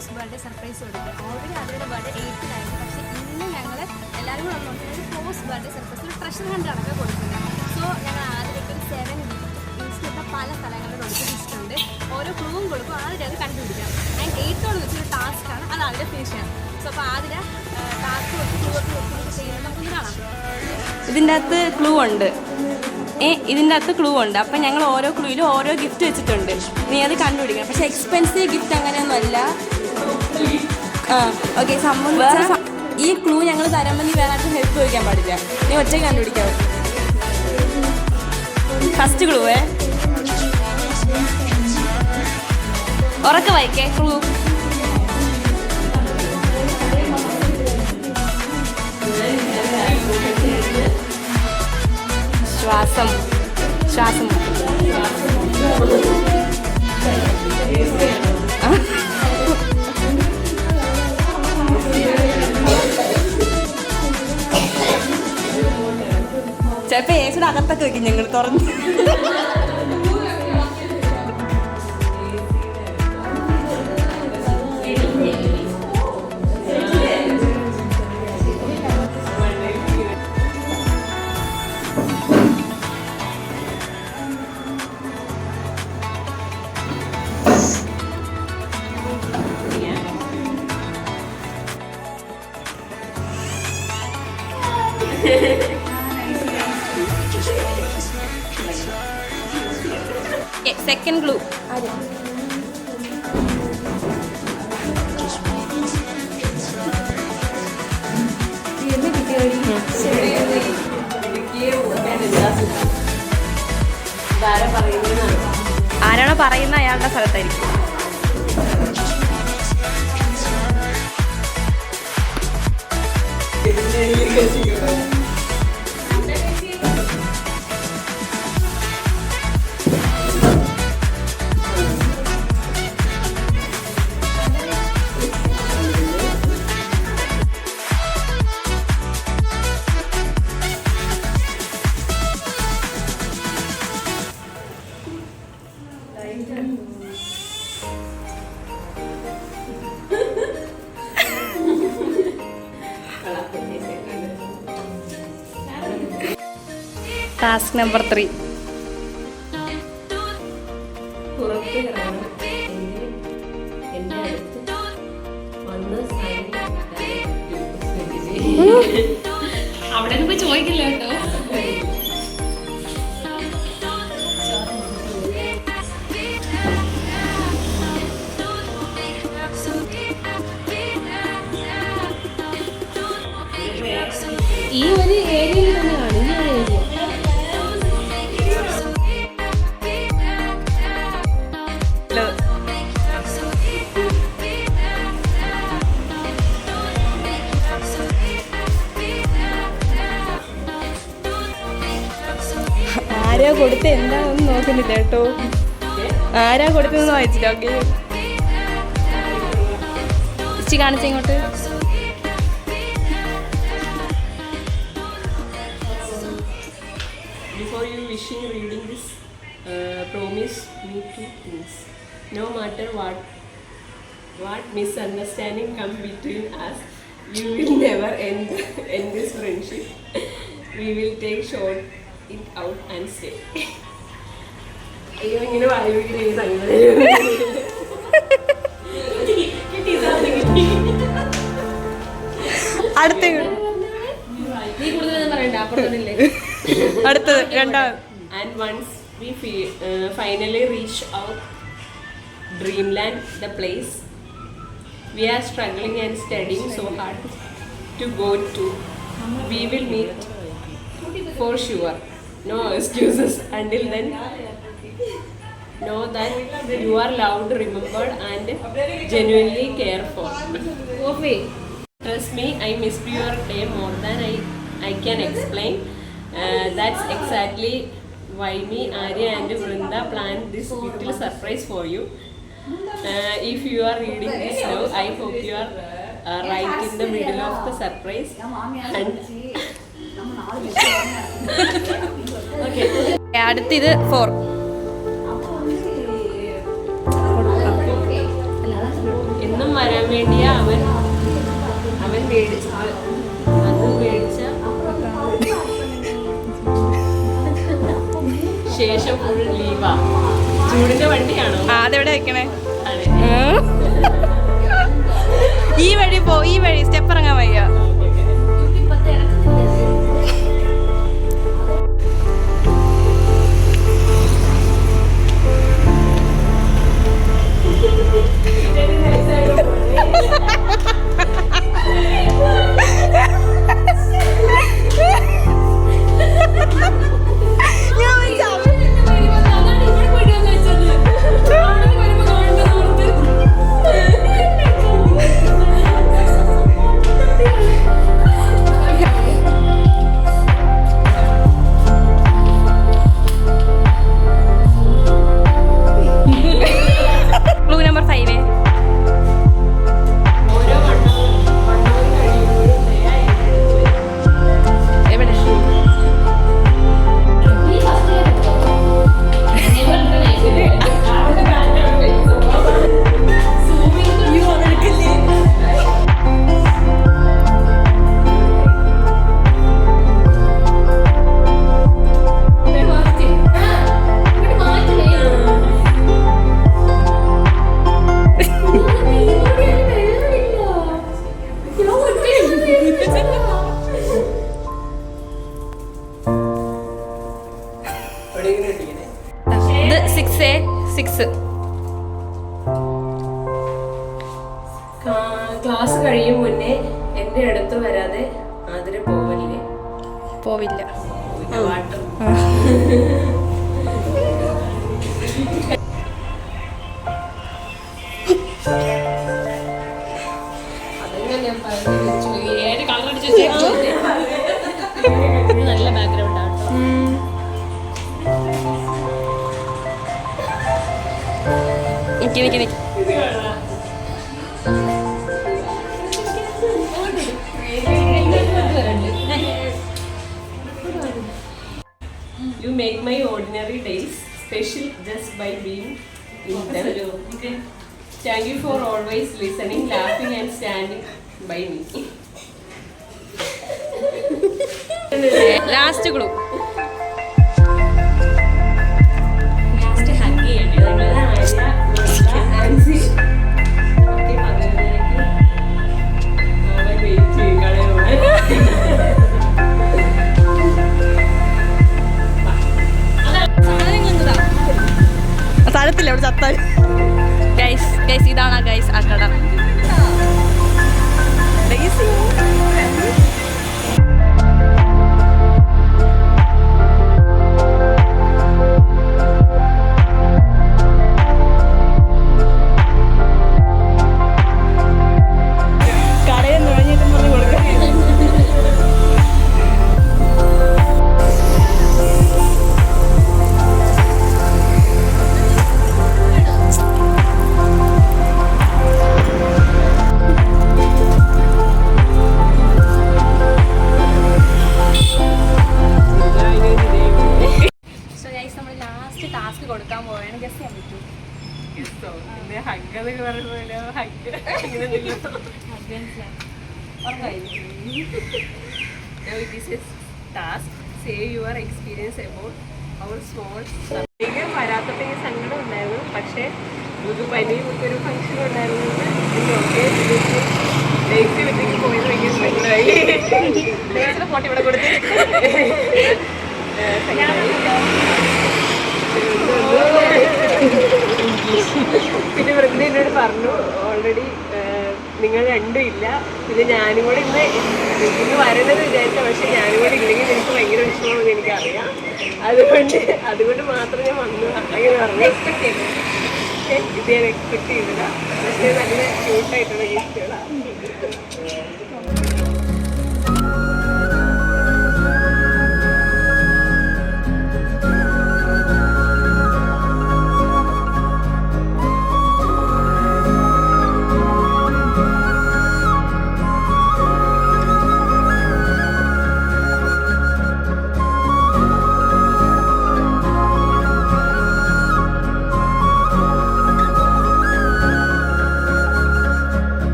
Post birthday surprise കൊടുക്കുക. Already അവരുടെ birthday 8-ലായിരുന്നു. പക്ഷേ ഇന്ന് ഞങ്ങൾ എല്ലാവരും കൂടെ വന്നുകൊണ്ട് പോസ്റ്റ് ബർത്ത്ഡേ സർപ്രൈസ് ഒരു ട്രഷർ ഹണ്ടാണ് കൊടുക്കുന്നത്. സോ ഞങ്ങൾ ആദ്യമൊക്കെ ഒരു 7 ഇൻസ്റ്റൊക്കെ പല സ്ഥലങ്ങളിൽ കൊടുത്തിട്ടുണ്ട്. ഓരോ ക്ലൂവും കൊടുക്കും, ആദ്യം അത് കണ്ടുപിടിക്കാം. ആൻഡ് 8 വെച്ചൊരു ടാസ്ക്കാണ്, അത് ആദ്യം ഫിനിഷ് ചെയ്യണം. സോ അപ്പോൾ ആദ്യം ടാസ്ക് വെച്ച് ക്ലൂ ഒക്കെ വെച്ചിട്ട് ചെയ്യുന്നത് നമുക്കൊന്ന് കാണാം. ഇതിൻ്റെ അകത്ത് ക്ലൂ ഉണ്ട്. ഇതിൻ്റെ അകത്ത് ക്ലൂ ഉണ്ട്. അപ്പം ഞങ്ങൾ ഓരോ ക്ലൂയിലും ഓരോ ഗിഫ്റ്റ് വെച്ചിട്ടുണ്ട്. നീ അത് കണ്ടുപിടിക്കണം. പക്ഷേ എക്സ്പെൻസീവ് ഗിഫ്റ്റ് അങ്ങനെയൊന്നും അല്ല. ഓക്കെ, സംബന്ധിച്ച ഈ ക്ലൂ ഞങ്ങൾ തരുമ്പോൾ നീ വേറെ ആർക്കും ഹെൽപ്പ് ചോദിക്കാൻ പാടില്ല. നീ ഒറ്റയ്ക്ക് കണ്ടുപിടിക്കാം. ഫസ്റ്റ് ക്ലൂവേ ഉറക്കെ വായിക്കേ. ക്ലൂ ശ്വാസം ശ്വാസം ചിലപ്പോൾ ഏച്ചയുടെ അകത്തൊക്കെ വെക്കും ഞങ്ങൾ തുറന്ന്. സെക്കൻഡ് ക്ലൂ ആരാണോ പറയുന്ന അയാളുടെ സ്ഥലത്തായിരിക്കും. Task number 3. അവിടെ പോയി ചോദിക്കില്ല കേട്ടോ. ഈ ഒരു ഏരിയയിൽ തന്നെയാണ്. ഈ ഒരു ഏരിയ ആരാ കൊടുത്ത എന്താണെന്ന് നോക്കുന്നില്ല കേട്ടോ. ആരാ കൊടുത്തതെന്ന് വായിച്ചില്ല. ഓക്കെ, ഇച്ചി കാണിച്ച ഇങ്ങോട്ട്. Before you wishing reading this, promise me 2 things. No matter what misunderstanding come between us, you will never end this friendship. We will take short it out and stay. അയ്യോ, ഇങ്ങനെ വായിക്കുന്ന ഈ സംഗതി അടുത്ത നീ കൂടുതലൊന്നും പറയണ്ട, അപ്പുറത്തല്ലേ. അടുത്തത് രണ്ടാമത്. And once we finally reach our dreamland, the place we are struggling and studying so hard to go to, we will meet for sure. No excuses. Until then, know that you are loved, remembered, and genuinely cared for. Okay. Trust me, I missed your day more than I can explain. That's exactly why me, Arya, and Vrinda planned this little surprise for you. If you are reading this now, I hope you are right in the middle of the surprise. And okay. അടുത്തിത് 4. എന്നും വരാൻ പ്രാവശ്യം full ലീവാ. ചൂടിന്റെ വണ്ടിയാണോ? അതെവിടെ വെക്കണേ? ഈ വഴി പോ, ഈ വഴി സ്റ്റെപ്പ് ഇറങ്ങാൻ വയ്യ. ക്ലാസ് കഴിയും മുന്നേ എന്റെ അടുത്ത് വരാതെ അതിന് പോവില്ലേ? പോവില്ല. വാട്ടർ നല്ല ബാക്ക്ഗ്രൗണ്ട് ആണ്. You make my ordinary days special just by being in them. Thank you for always listening, laughing and standing by me. Last clue. Last hug ചെയ്യണ്ടേ? ആൻസി ഓക്കെ പറഞ്ഞതിലേക്ക് അവൻ വെയിറ്റ് ചെയ്യണേ. സ്ഥലത്തില്ല അവിടെ ചത്താൽ. ഗൈസ് ഇതാണ് ഗൈസ് ആ കട. കടയിൽ നുഴഞ്ഞിട്ട് പറഞ്ഞു കൊടുക്കാം. ടാസ്ക് കൊടുക്കാൻ പോവാണ്. ഗസ് ചെയ്യാൻ പറ്റും? വരാത്തപ്പോ സങ്കടം ഉണ്ടായിരുന്നു. പക്ഷെ നമുക്ക് പനിയും ഒരു ഫംഗ്ഷൻ ഉണ്ടായിരുന്നു. ഡേറ്റ് വീട്ടിലേക്ക് പോയത് ഭയങ്കര സങ്കടമായി. ഫോട്ടോ ഇവിടെ കൊടുത്ത് പിന്നെ വൃന്ദ എന്നോട് പറഞ്ഞു ഓൾറെഡി നിങ്ങൾ രണ്ടും ഇല്ല, പിന്നെ ഞാനും കൂടെ ഇന്ന് വരണമെന്ന് വിചാരിച്ച, പക്ഷെ ഞാനും കൂടെ ഇല്ലെങ്കിൽ എനിക്ക് ഭയങ്കര വിഷമമാണെന്ന് എനിക്കറിയാം. അതുകൊണ്ട് മാത്രം ഞാൻ വന്നു അങ്ങനെ പറഞ്ഞു. ഇത് ഞാൻ എക്സ്പെക്ട് ചെയ്തില്ല. പക്ഷേ നല്ല ക്യൂട്ടായിട്ടുള്ള ഗിഫ്റ്റുകളാണ്.